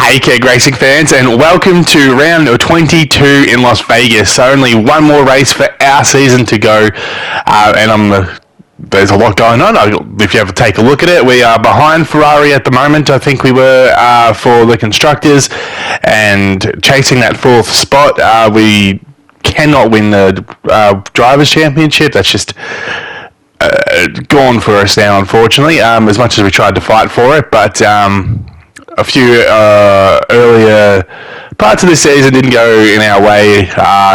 Hey KEG racing fans, and welcome to round 22 in Las Vegas. So only one more race for our season to go, and there's a lot going on. If you ever take a look at it, we are behind Ferrari at the moment. I think we were for the Constructors, and chasing that fourth spot. We cannot win the Drivers Championship. That's just gone for us now, unfortunately, as much as we tried to fight for it. But a few earlier parts of the season didn't go in our way,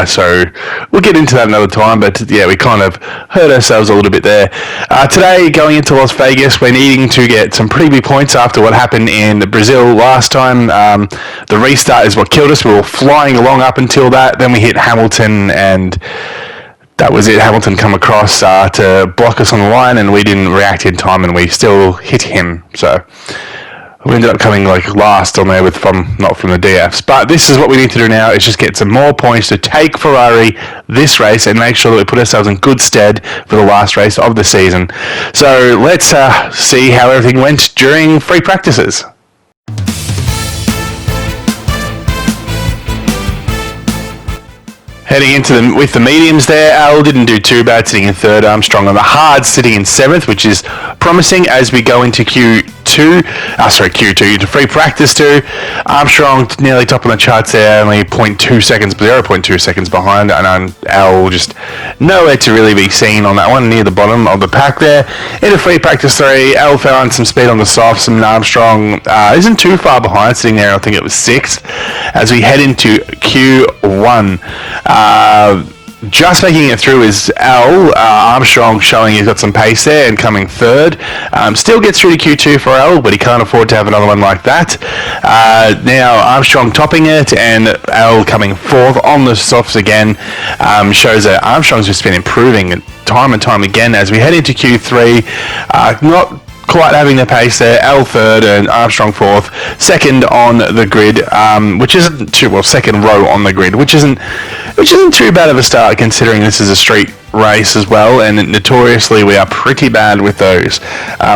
so we'll get into that another time. But yeah, we kind of hurt ourselves a little bit there. Today, going into Las Vegas, we're needing to get some pretty big points after what happened in Brazil last time. The restart is what killed us. We were flying along up until that. Then we hit Hamilton, and that was it. Hamilton come across to block us on the line, and we didn't react in time, and we still hit him. So we ended up coming like last on there not from the DFs. But this is what we need to do now, is just get some more points to take Ferrari this race and make sure that we put ourselves in good stead for the last race of the season. So let's see how everything went during free practices. Heading into with the mediums there, Al didn't do too bad, sitting in third. Armstrong on the hards, sitting in seventh, which is promising as we go into Q2 into free practice 2. Armstrong nearly top on the charts there, only 0.2 seconds behind, and Al just nowhere to really be seen on that one, near the bottom of the pack there. Into free practice 3, Al found some speed on the softs, and Armstrong isn't too far behind, sitting there, I think it was 6th, as we head into Q1. Just making it through is Al. Armstrong showing he's got some pace there and coming third. Still gets through to Q2 for Al, but he can't afford to have another one like that. Now Armstrong topping it, and Al coming fourth on the softs again. Shows that Armstrong's just been improving time and time again as we head into Q3. Not quite having the pace there. Al third and Armstrong fourth. Second on the grid, which isn't too well. Second row on the grid, which isn't too bad of a start considering this is a street race as well, and notoriously we are pretty bad with those.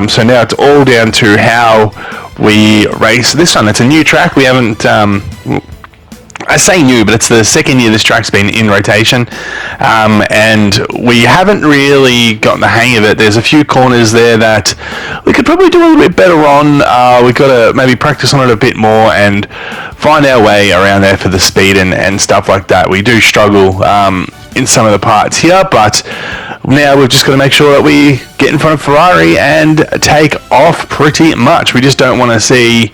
So now it's all down to how we race this one. It's a new track. We haven't. I say new, but it's the second year this track's been in rotation, and we haven't really gotten the hang of it. There's a few corners there that we could probably do a little bit better on. We've got to maybe practice on it a bit more and find our way around there for the speed and stuff like that. We do struggle in some of the parts here, but now we've just got to make sure that we get in front of Ferrari and take off pretty much. We just don't want to see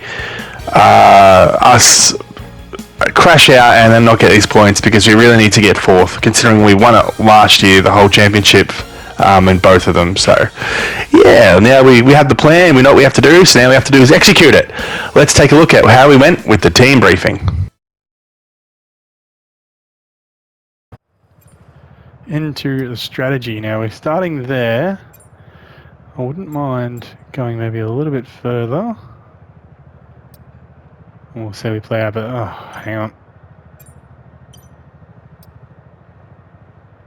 us crash out and then not get these points, because we really need to get fourth, considering we won it last year, the whole championship, in both of them. So yeah, now we have the plan, we know what we have to do, so now we have to do is execute it. Let's take a look at how we went with the team briefing. Into the strategy now. We're starting there. I wouldn't mind going maybe a little bit further. We'll see how we play out, but hang on.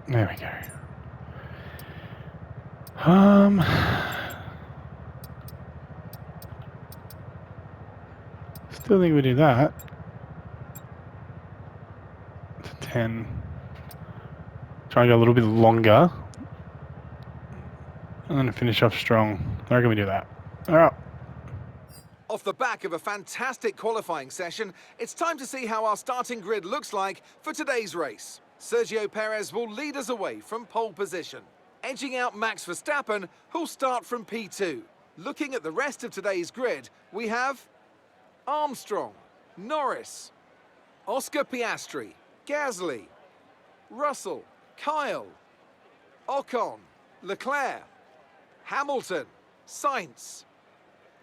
There we go. Still think we do that. It's 10. Try and go a little bit longer. And then finish off strong. I reckon we do that. Alright. Off the back of a fantastic qualifying session, it's time to see how our starting grid looks like for today's race. Sergio Perez will lead us away from pole position, edging out Max Verstappen, who'll start from P2. Looking at the rest of today's grid, we have Armstrong, Norris, Oscar Piastri, Gasly, Russell, Kyle, Ocon, Leclerc, Hamilton, Sainz,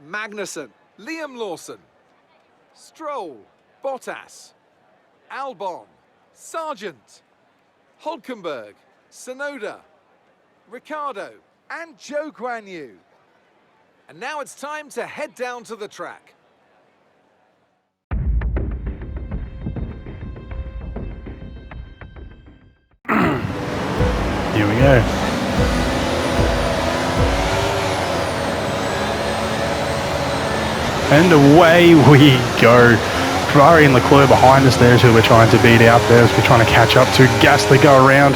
Magnussen, Liam Lawson, Stroll, Bottas, Albon, Sargent, Hulkenberg, Tsunoda, Ricciardo, and Zhou Guanyu. And now it's time to head down to the track. Here we go. And away we go. Ferrari and Leclerc behind us there is who we're trying to beat out there as we're trying to catch up to. Gasly go around.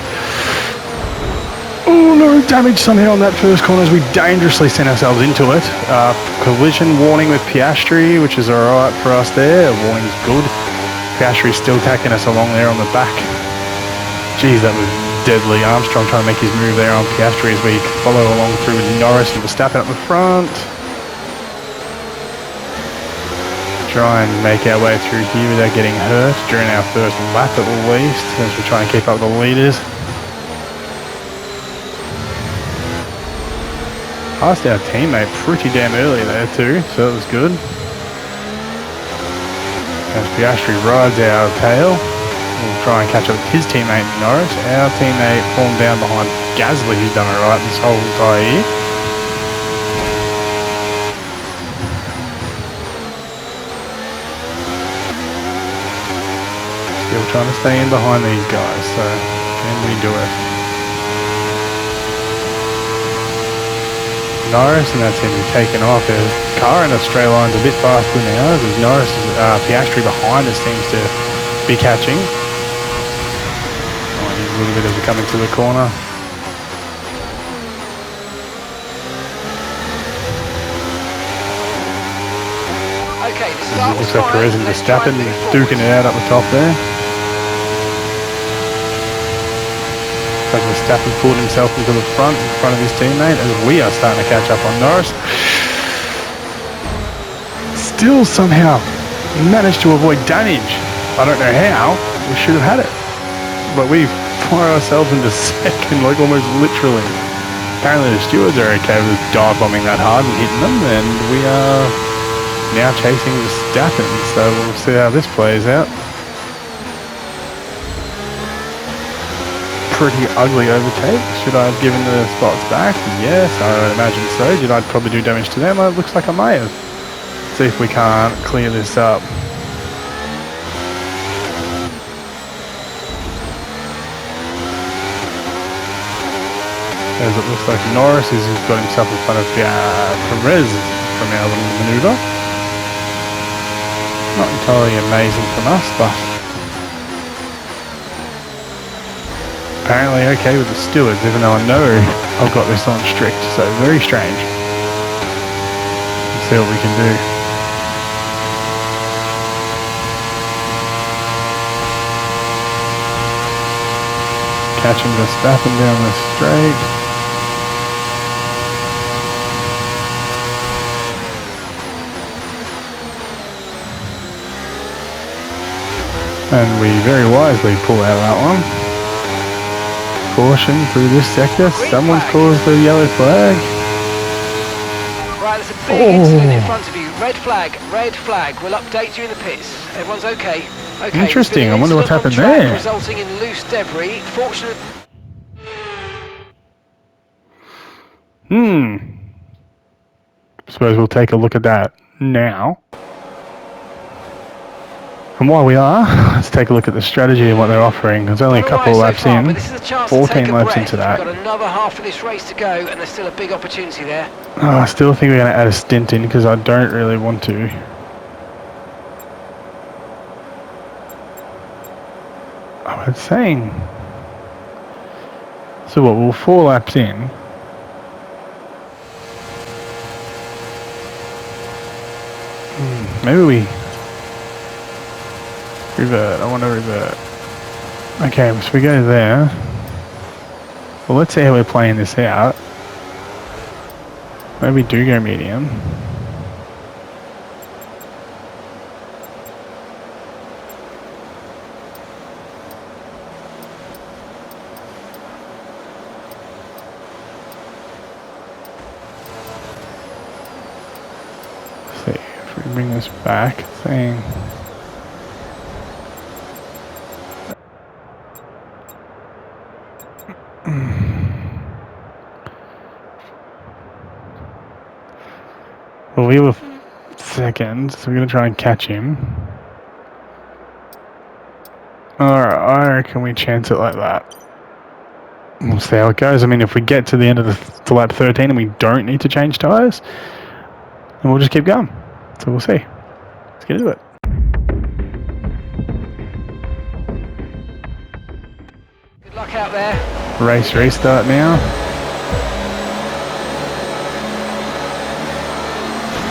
Oh no, damage somehow on that first corner as we dangerously sent ourselves into it. Collision warning with Piastri, which is alright for us there. Warning's good. Piastri's still tacking us along there on the back. Jeez, that was deadly. Armstrong trying to make his move there on Piastri as we follow along through with Norris and Verstappen up the front. Try and make our way through here without getting hurt during our first lap at least, as we try and keep up with the leaders. Passed our teammate pretty damn early there too, so that was good. As Piastri rides our tail, we'll try and catch up with his teammate Norris. Our teammate fallen down behind Gasly, who's done alright this whole entire year. Still trying to stay in behind these guys, so can we do it? Norris, and that's him taken off. His car in a straight line's a bit faster now, as Norris, Piastri behind us seems to be catching. Oh, a little bit as we come into the corner. Okay, looks like Perez and Verstappen duking it out up the top there. Looks like Verstappen pulled himself into the front in front of his teammate as we are starting to catch up on Norris. Still somehow managed to avoid damage. I don't know how. We should have had it. But we fire ourselves into second, like almost literally. Apparently the stewards are okay with dive bombing that hard and hitting them, and we are now chasing Verstappen, so we'll see how this plays out. Pretty ugly overtake. Should I have given the spots back? Yes, I would imagine so. Did I probably do damage to them? It looks like I may have. See if we can't clear this up. As it looks like Norris has got himself in front of Perez from our little manoeuvre. Not entirely amazing from us, but apparently okay with the stewards, even though I know I've got this on strict, so very strange. Let's see what we can do. Catching Verstappen down the straight. And we very wisely pull out that one. Caution through this sector. Someone's caused the yellow flag. Right, there's a big incident in front of you. Red flag, red flag. We'll update you in the pits. Everyone's okay. Okay. Interesting. I wonder what's happened there. Resulting in loose debris. Fortunately. Suppose we'll take a look at that now. And while we are, let's take a look at the strategy and what they're offering. There's only a couple of laps in, 14 laps into that. We've got another half of this race to go, and there's still a big opportunity there. Oh, I still think we're going to add a stint in because I don't really want to. I was saying. So what, we're 4 laps in. Maybe we revert. I want to revert. Okay, so we go there. Well, let's see how we're playing this out. Maybe we do go medium. Let's see if we bring this back. Saying. Well, we were second, so we're going to try and catch him. Alright, I reckon we chance it like that. We'll see how it goes. I mean, if we get to the end of the lap 13 and we don't need to change tyres, then we'll just keep going. So we'll see. Let's get into it. there. Race restart now.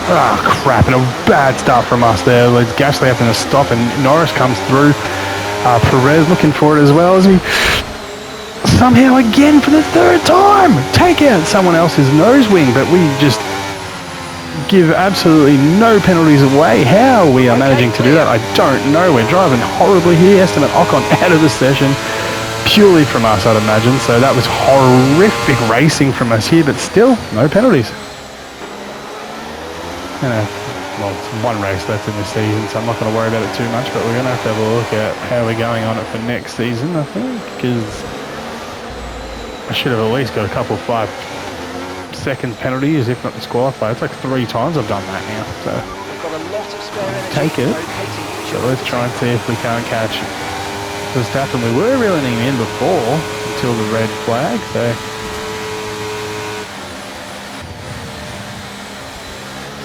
Ah, crap, and a bad start from us there. Gasly having to stop, and Norris comes through. Perez looking for it as well as he somehow again for the third time take out someone else's nose wing, but we just give absolutely no penalties away. How we are managing to do that, I don't know. We're driving horribly here. Esteban Ocon out of the session purely from us, I'd imagine. So that was horrific racing from us here, but still no penalties. Well, it's one race left in the season, so I'm not going to worry about it too much, but we're going to have a look at how we're going on it for next season, I think, because I should have at least got a couple 5-second penalties, if not disqualified. It's like 3 times I've done that now, so We've got a lot of spare energy. take it. So let's try and see if we can't catch Verstappen. We were reeling him in before until the red flag, so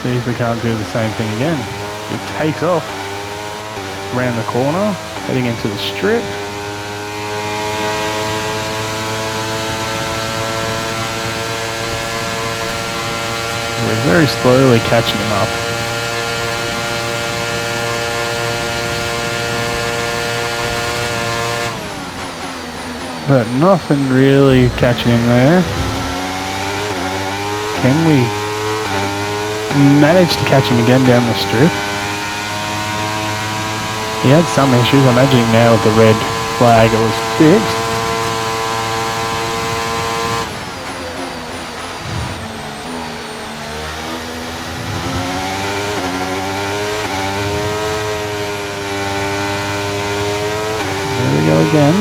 see if we can't do the same thing again. It takes off around the corner, heading into the strip. We're very slowly catching him up. But nothing really catching him there. Can we managed to catch him again down the strip? He had some issues. I'm imagining now with the red flag it was fixed. There we go again.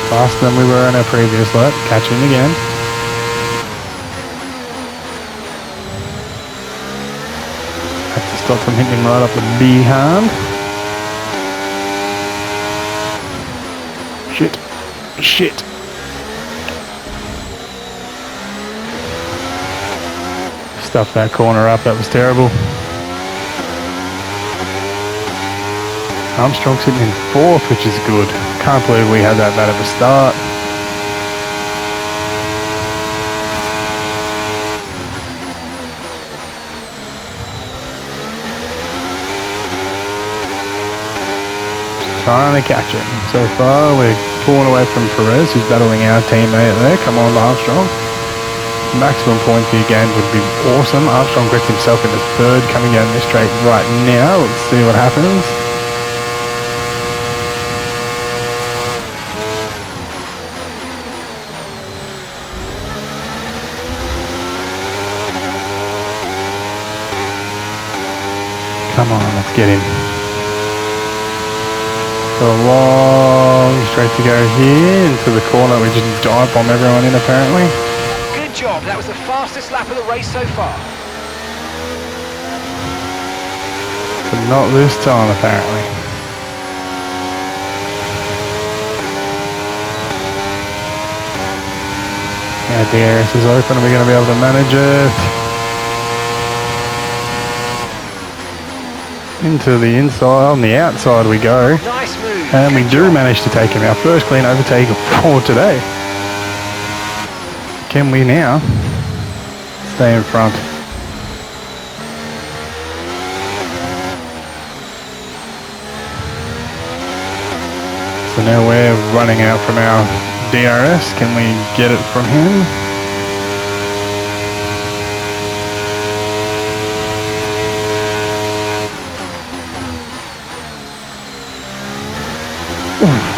Faster than we were in our previous lap. Catch him again. Stop from hitting right up the behind. Shit. Stuffed that corner up, that was terrible. Armstrong sitting in 4th, which is good. Can't believe we had that bad of a start. Trying to catch him. So far, we're pulling away from Perez, who's battling our teammate there. Come on, Armstrong. Maximum points for your game would be awesome. Armstrong gets himself into 3rd, coming down this straight right now. Let's see what happens. Come on, let's get him. A long straight to go here into the corner. We just dive bomb everyone in apparently. Good job. That was the fastest lap of the race so far. But not this time apparently. Now DRS is open. Are we going to be able to manage it? Into the inside, on the outside we go. Nice move. And we do manage to take him. Our first clean overtake for today. Can we now stay in front? So now we're running out from our DRS. Can we get it from him?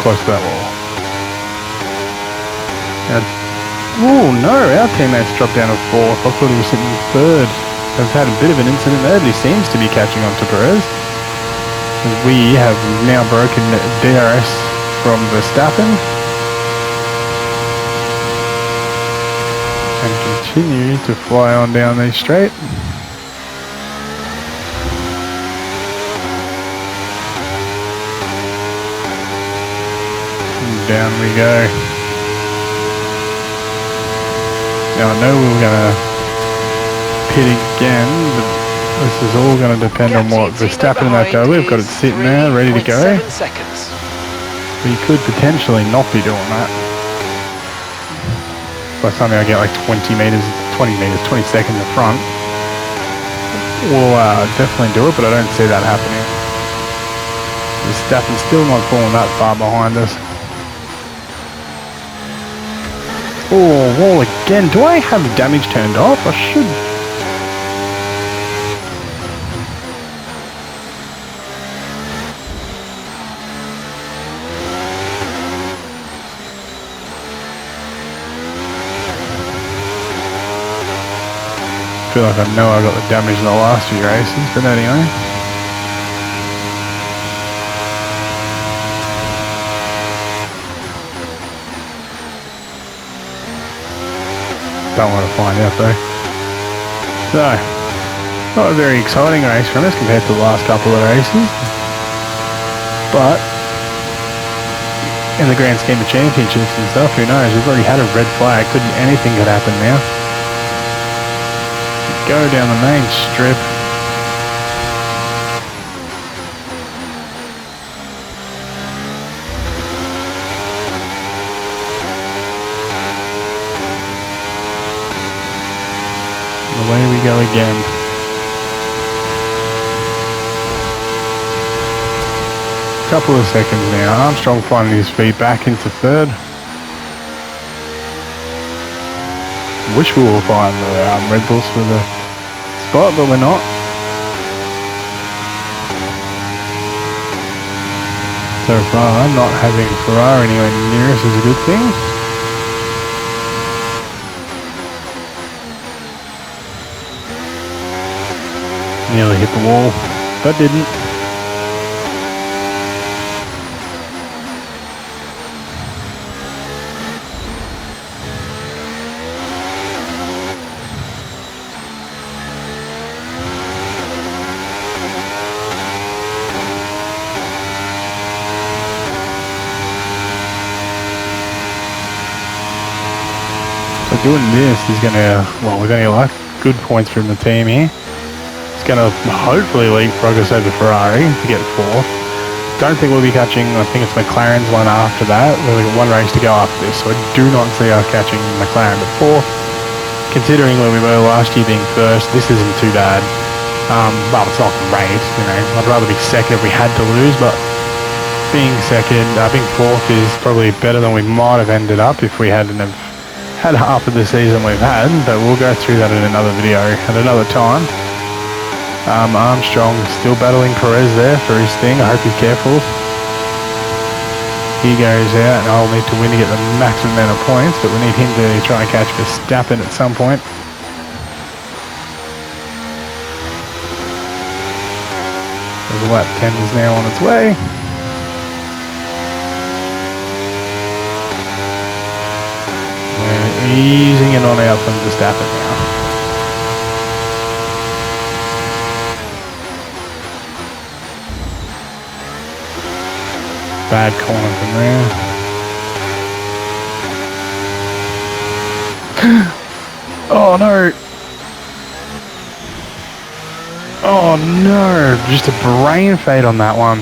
Close to that wall. Oh no, our teammates dropped down to 4th. I thought he was sitting in 3rd. They've had a bit of an incident there, but he seems to be catching on to Perez. We have now broken DRS from Verstappen. And continue to fly on down these straight. Down we go. Now I know we were going to pit again, but This is all going to depend on what Verstappen and that go. We've got it sitting there, ready to go. 3.7 seconds. But you could potentially not be doing that. By the time I get like 20 metres, 20 seconds in front, we'll definitely do it, but I don't see that happening. Verstappen's still not falling that far behind us. Oh, wall again. Do I have damage turned off? I should. I feel like I know I got the damage in the last few races, but anyway. Don't want to find out though. So, not a very exciting race from us compared to the last couple of races, but in the grand scheme of championships and stuff, who knows? We've already had a red flag. Anything could happen now. Go down the main strip. Away we go again. Couple of seconds now. Armstrong finding his feet back into third. Wish we were find the Red Bulls for the spot, but we're not. So far, not having Ferrari anywhere near us is a good thing. Nearly hit the wall, but didn't. So doing this is going to, well, we're going to get like good points from the team here. It's going to hopefully leapfrog us over Ferrari to get fourth. Don't think we'll be catching, I think it's McLaren's one after that. We've got one race to go after this, so I do not see us catching McLaren at fourth. Considering where we were last year being first, this isn't too bad. Well, it's not great, you know. I'd rather be second if we had to lose, but being second, being fourth is probably better than we might have ended up if we hadn't have had half of the season we've had, but we'll go through that in another video at another time. Armstrong still battling Perez there for his thing. I hope he's careful. He goes out, and I'll need to win to get the maximum amount of points, but we need him to try and catch Verstappen at some point. The lap 10 is now on its way. We're easing it on out from Verstappen now. Bad corner from there. Oh no! Oh no! Just a brain fade on that one.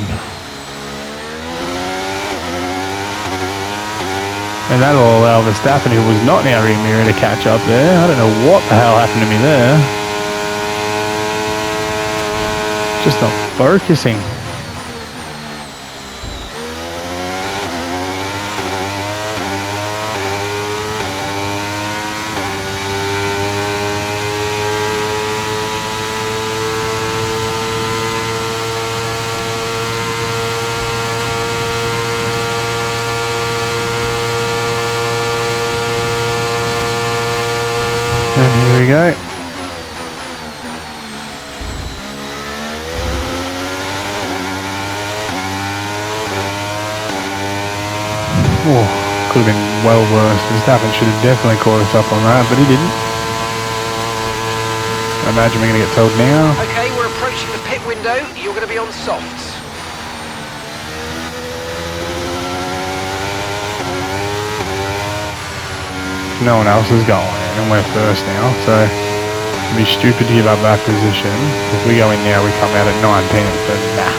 And that'll allow Verstappen, who was not in our rear mirror, to catch up there. I don't know what the hell happened to me there. Just not focusing. And here we go. Oh, could have been well worse. Verstappen should have definitely caught us up on that, but he didn't. I imagine we're going to get told now. Okay, we're approaching the pit window. You're going to be on softs. No one else is going, and we're first now, so It'd be stupid to give up that position. If we go in now, we come out at 19th, but nah.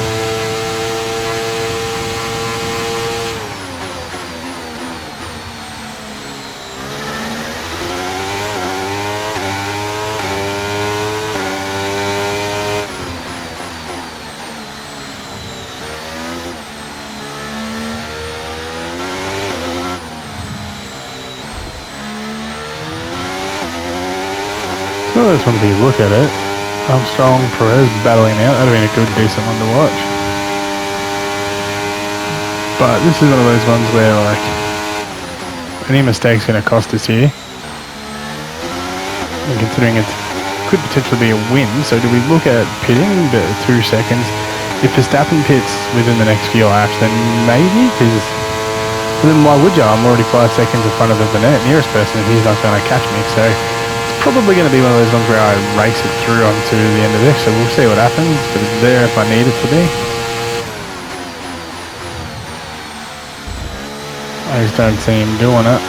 So this one, if you look at it, Armstrong, Perez battling out. That'd have been a good, decent one to watch. But this is one of those ones where, like, any mistake's going to cost us here. And considering it could potentially be a win, so do we look at pitting the 2 seconds? If Verstappen pits within the next few laps, then maybe, because then why would you? I'm already 5 seconds in front of the nearest person, and he's not going to catch me. So probably going to be one of those ones where I race it through onto the end of this, so we'll see what happens, but it's there if I need it to be. I just don't see him doing it.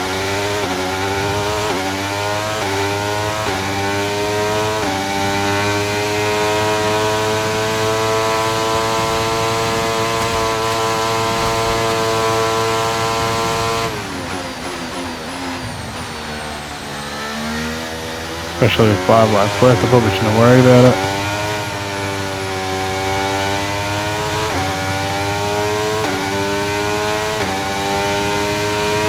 Especially with 5 laps left, I probably shouldn't worry about it.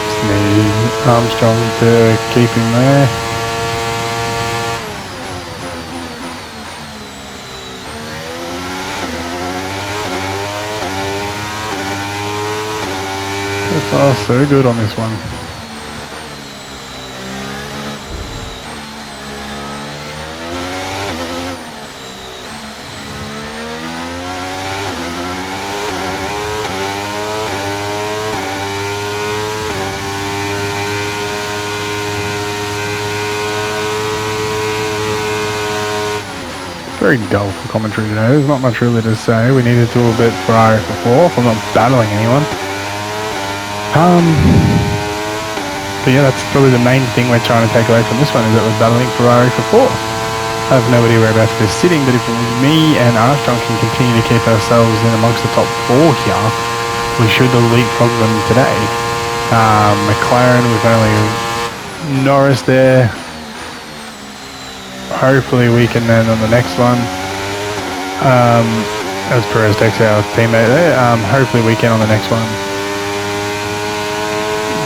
Just need Armstrong to keep him there. So far, so good on this one. Very dull for commentary today. There's not much really to say. We needed to a bit Ferrari for 4th. I'm not battling anyone. But yeah, that's probably the main thing we're trying to take away from this one, is that we're battling Ferrari for 4th. I have no idea whereabouts they're sitting, but if me and Armstrong can continue to keep ourselves in amongst the top 4 here, we should leapfrog them today. McLaren, we've only Norris there. Hopefully we can then on the next one, as Perez takes our teammate there, hopefully we can on the next one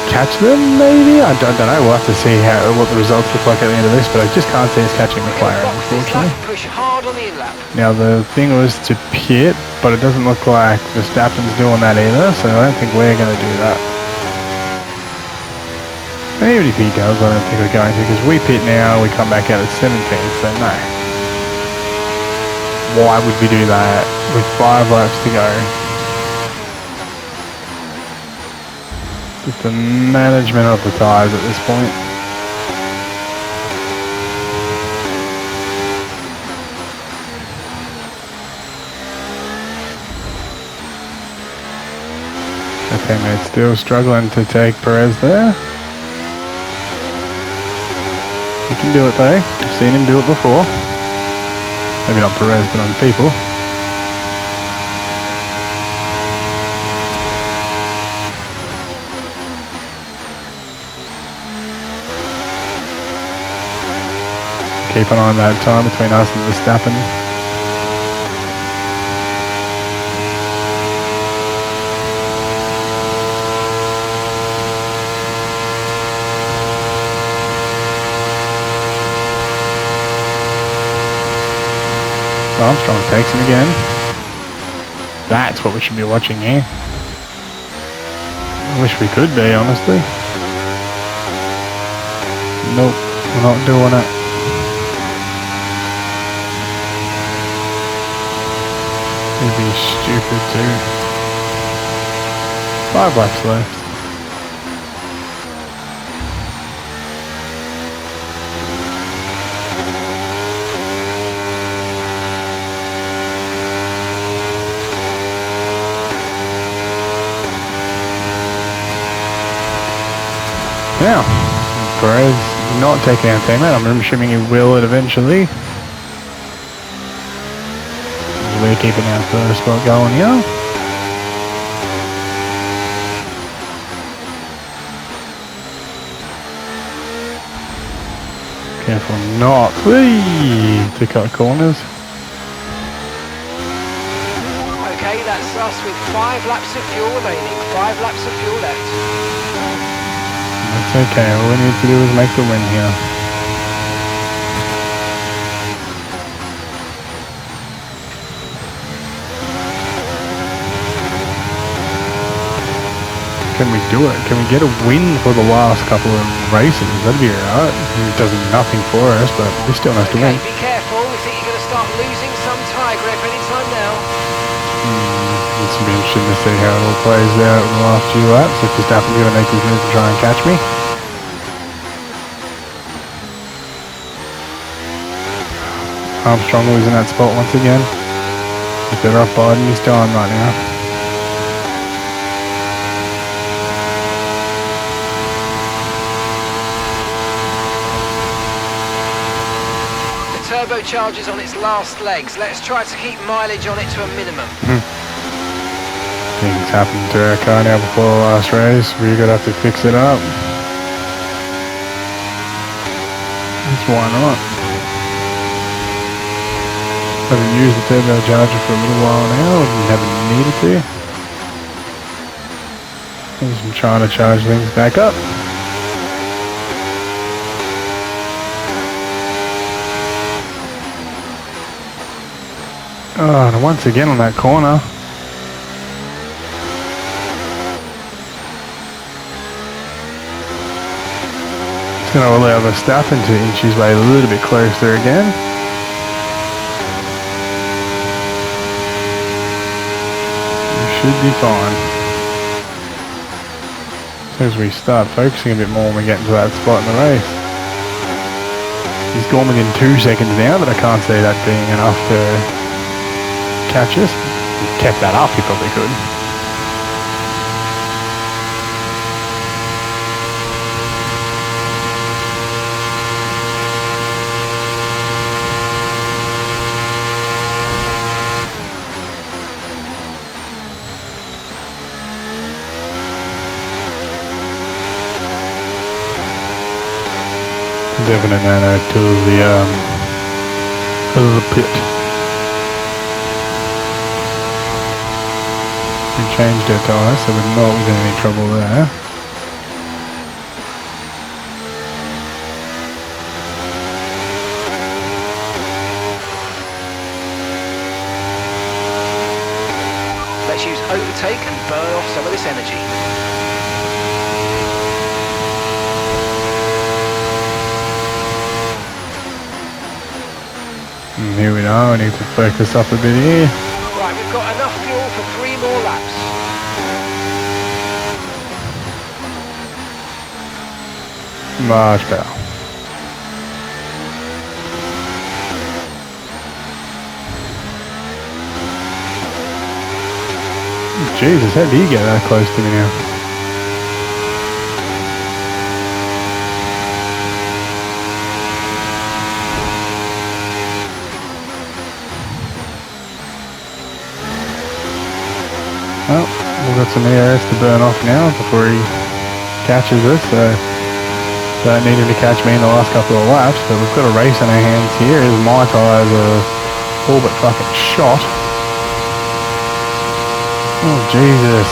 catch them maybe? I don't know, we'll have to see what the results look like at the end of this, but I just can't see us catching McLaren, unfortunately. Push hard on the in-lap. Now the thing was to pit, but it doesn't look like Verstappen's doing that either, so I don't think we're going to do that. And even if he does, I don't think we're going to, because we pit now, we come back out at 17th, so no. Why would we do that with 5 laps to go? Just the management of the tyres at this point. Okay, mate, still struggling to take Perez there. He can do it though. I've seen him do it before. Maybe not Perez, but on people. Keep an eye on that time between us and Verstappen. Armstrong takes him again. That's what we should be watching here. I wish we could be, honestly. Nope, we're not doing it. It'd be stupid too. 5 laps left. Now, Perez not taking out teammate. I'm assuming he will it eventually. We're keeping our first spot going here. Careful not to cut corners. Okay, that's us with 5 laps of fuel remaining. 5 laps of fuel left. That's okay, all we need to do is make the win here. Can we do it? Can we get a win for the last couple of races? That'd be alright. It does nothing for us, but we still have to win. Be careful. We think you're going to start losing some tyre grip anytime now. It's going to be interesting to see how it all plays out in the last few laps. If Verstappen's going to make his move to try and catch me. Armstrong losing that spot once again. He's better off biding his time right now. Turbocharger's on its last legs. Let's try to keep mileage on it to a minimum. Things happened to our car now before the last race. We're going to have to fix it up. That's why not. Haven't used the turbocharger for a little while now and haven't needed to. I'm trying to charge things back up. Oh, and once again on that corner. It's going to allow Verstappen to inch his way a little bit closer again. We should be fine. As soon as we start focusing a bit more when we get into that spot in the race. He's gone within 2 seconds now, but I can't see that being enough to catch us. If he kept that up, he probably could. Definitely nano to the pit. We changed our tyres, so we're not in any trouble there. Let's use overtake and burn off some of this energy. And here we are, we need to focus up a bit here. Right, we've got enough fuel for 3 more laps. Much better. Jesus, how do you get that close to me now? Well, we've got some ERS to burn off now before he catches us, so don't need him to catch me in the last couple of laps, but we've got a race in our hands here as my tyres are all but fucking shot. Oh, Jesus.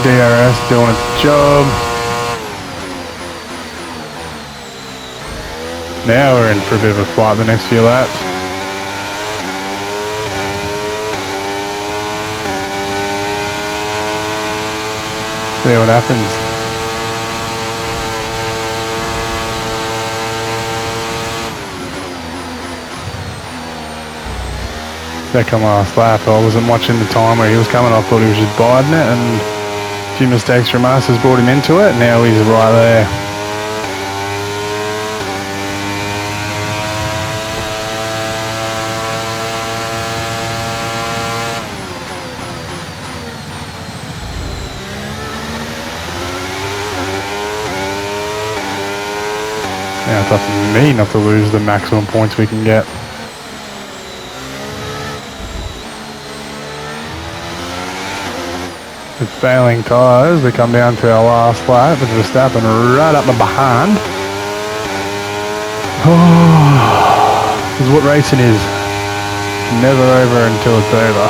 DRS doing its job. Now we're in for a bit of a fight the next few laps. See what happens. Second last lap, I wasn't watching the time where he was coming. I thought he was just biding it, and a few mistakes from us has brought him into it. Now he's right there. Now it's up to me not to lose the maximum points we can get. With failing tyres, we come down to our last lap with Verstappen right up and behind. Oh, this is what racing is. Never over until it's over.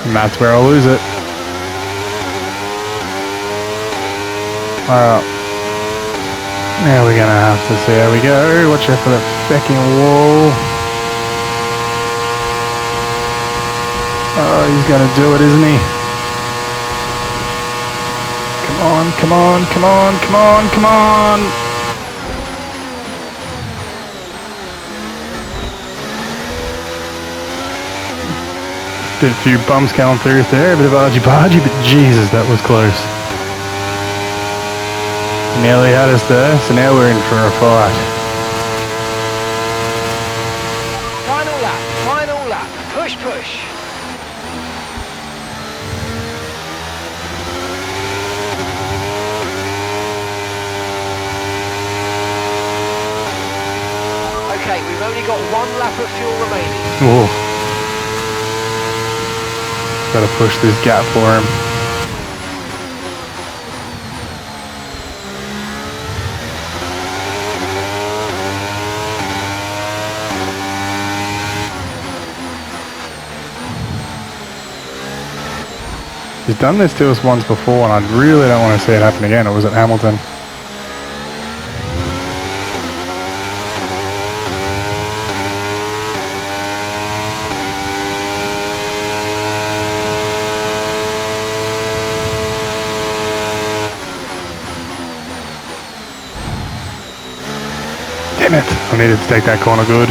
And that's where I'll lose it. Alright. Now we're gonna have to see how we go. Watch out for that fecking wall. Oh, he's gonna do it, isn't he? Come on, come on, come on, come on, come on! Did a few bumps going through there, a bit of argy-bargy, but Jesus, that was close. Nearly had us there, so now we're in for a fight. Final lap, push, push. Okay, we've only got 1 lap of fuel remaining. Whoa. Gotta push this gap for him. He's done this to us once before, and I really don't want to see it happen again. It was at Hamilton. Damn it! I needed to take that corner good.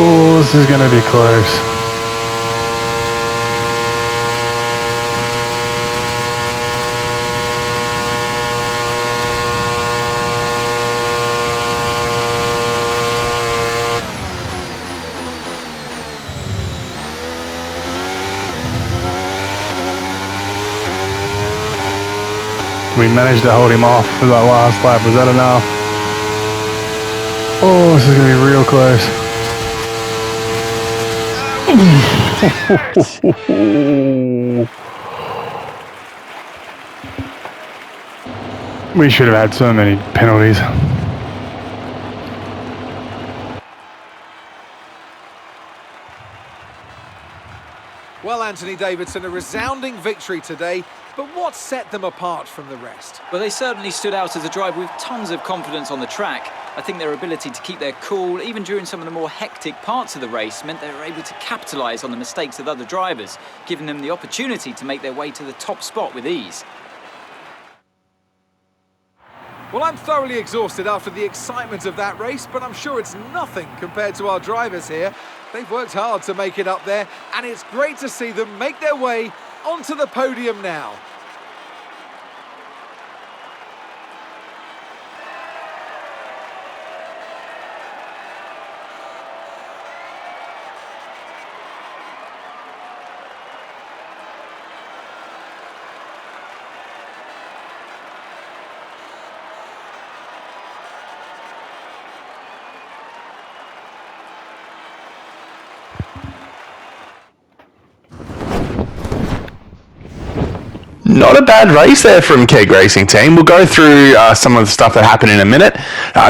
Oh, this is going to be close. We managed to hold him off for that last lap. Was that enough? Oh, this is going to be real close. We should have had so many penalties. Well, Anthony Davidson, a resounding victory today, but what set them apart from the rest? Well, they certainly stood out as a driver with tons of confidence on the track. I think their ability to keep their cool, even during some of the more hectic parts of the race, meant they were able to capitalise on the mistakes of other drivers, giving them the opportunity to make their way to the top spot with ease. Well, I'm thoroughly exhausted after the excitement of that race, but I'm sure it's nothing compared to our drivers here. They've worked hard to make it up there, and it's great to see them make their way onto the podium now. Not a bad race there from KEG Racing Team. We'll go through some of the stuff that happened in a minute.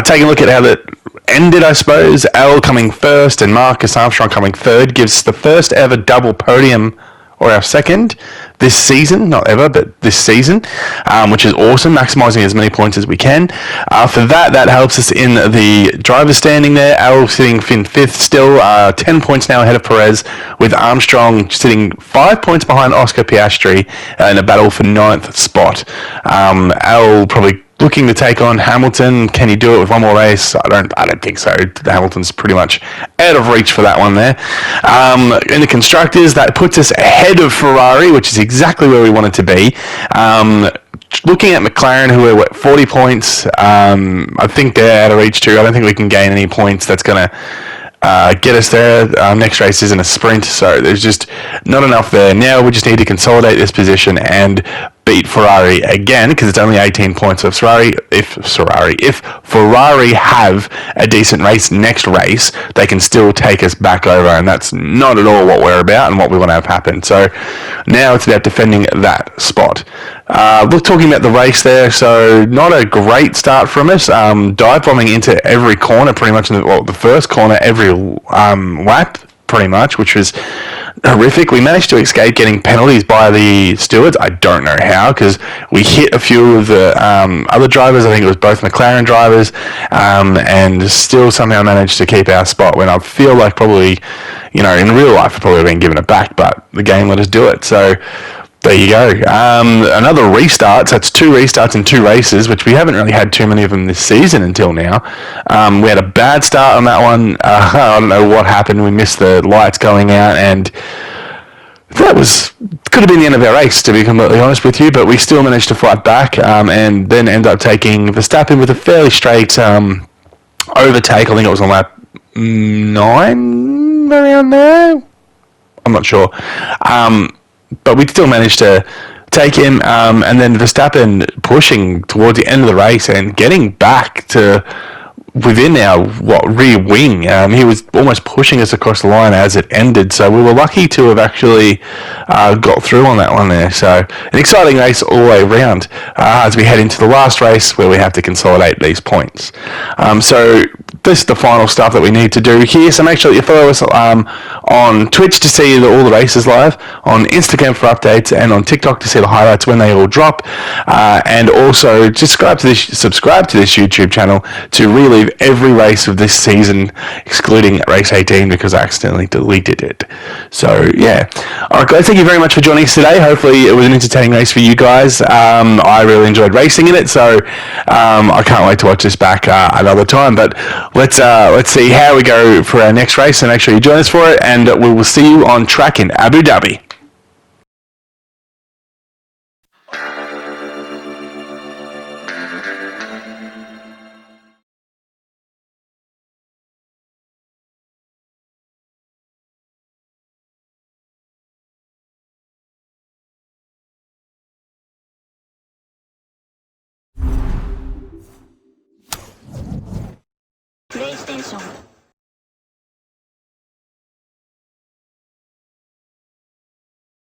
Taking a look at how that ended, I suppose. Al coming first and Marcus Armstrong coming third gives the first ever double podium, or our second, this season. Not ever, but this season, which is awesome, maximising as many points as we can. For that helps us in the driver's standing there. Al sitting in fifth still, 10 points now ahead of Perez, with Armstrong sitting 5 points behind Oscar Piastri in a battle for 9th spot. Al probably looking to take on Hamilton. Can he do it with one more race? I don't think so. Hamilton's pretty much out of reach for that one there. In the constructors, that puts us ahead of Ferrari, which is exactly where we wanted to be. Looking at McLaren, who are at 40 points, I think they're out of reach too. I don't think we can gain any points that's going to get us there. Next race isn't a sprint, so there's just not enough there. Now we just need to consolidate this position and beat Ferrari again, because it's only 18 points of Ferrari. If Ferrari have a decent race next race, they can still take us back over, and that's not at all what we're about and what we want to have happen. So now it's about defending that spot. Look, talking about the race there, so not a great start from us. Dive bombing into every corner, pretty much in the first corner, every lap, pretty much, which was horrific. We managed to escape getting penalties by the stewards. I don't know how, because we hit a few of the other drivers. I think it was both McLaren drivers, and still somehow managed to keep our spot when I feel like probably, in real life, I've probably been given it back, but the game let us do it. So there you go. Another restart. So that's 2 restarts in 2 races, which we haven't really had too many of them this season until now. We had a bad start on that one. I don't know what happened. We missed the lights going out, and that could have been the end of our race, to be completely honest with you. But we still managed to fight back, and then end up taking Verstappen with a fairly straight overtake. I think it was on lap 9, around there. I'm not sure. But we still managed to take him, and then Verstappen pushing towards the end of the race and getting back to within our rear wing. He was almost pushing us across the line as it ended, so we were lucky to have actually got through on that one there. So an exciting race all the way around as we head into the last race where we have to consolidate these points. So this is the final stuff that we need to do here, so make sure that you follow us on Twitch to see all the races live, on Instagram for updates, and on TikTok to see the highlights when they all drop, and also subscribe to this YouTube channel to relive every race of this season, excluding race 18 because I accidentally deleted it. So yeah, alright guys, thank you very much for joining us today. Hopefully it was an entertaining race for you guys. I really enjoyed racing in it, so I can't wait to watch this back another time. But let's see how we go for our next race, and make sure you join us for it, and we will see you on track in Abu Dhabi. PlayStation